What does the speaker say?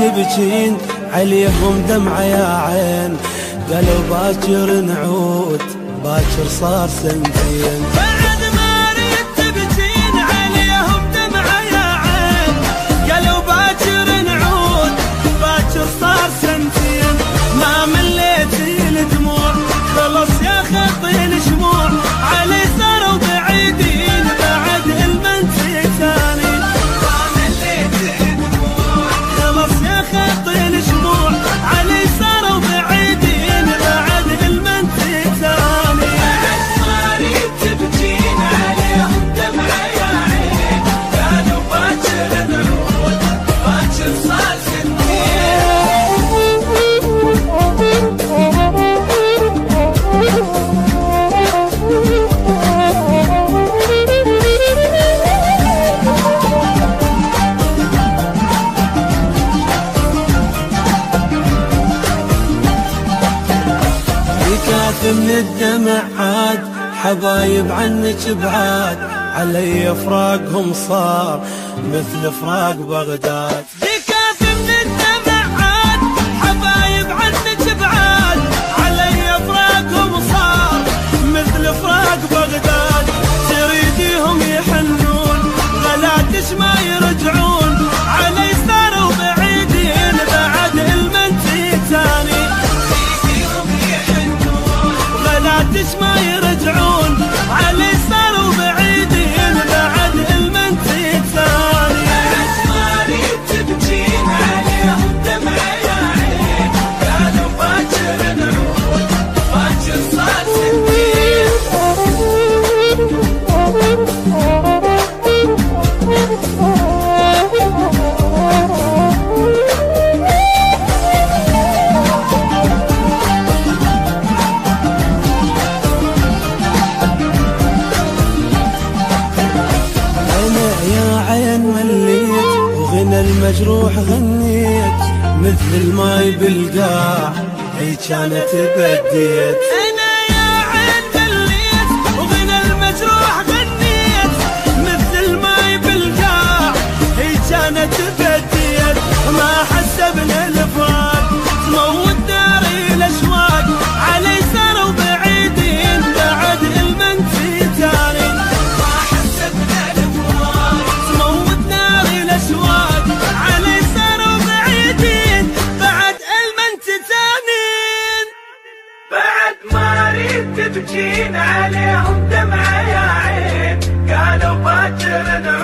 تبجين عليهم دمعة يا عين، قالوا باكر نعود باكر صار سنتين. بعد ما ريت تبجين عليهم دمعة يا عين، قالوا باكر نعود باكر صار سنتين. ما مليت الدموع خلص يا خطي الشموع، علي صاروا بعيدين بعد المنتي ثاني. ما مليت الدموع خلص يا خطي الشموع، علي صاروا بعيدين بعد المنتي ثاني. بعد ما ريت تبجين عليهم دمعة يا عين، قالوا باكر نعود باكر صار سنتين. من الدمع عاد حبايب عنك بعاد، علي فراقهم صار مثل فراق بغداد. ذكاك من الدمع عاد حبايب عنك بعاد، علي فراقهم صار مثل فراق بغداد. تريديهم يحنون غلاتش ما يرجعون، علي صاروا بعيدين بعد المنتي ثاني. غلاتش ما يرجعون، علي صاروا بعيدين بعد المنتي ثاني. بعد ما ريت تبجين عليهم دمعة يا عين، قالوا باكر نعود باكر صار سنتين. وغنى المجروح غنيت مثل الماي بالقاع، هي كانت بديت. انا يا عين مليت وغنى المجروح غنيت مثل الماي بالقاع، هي كانت بديت. ما حسبنا الفراق تموت داري الاشواق، علي صاروا بعيدين بعد المنتي ثاني. ما حسبنا الفراق تموت داري الاشواق، علي صاروا بعيدين بعد المنتي ثاني. بعد ما ريت تبجين عليهم دمعة يا عين، قالوا باكر نعود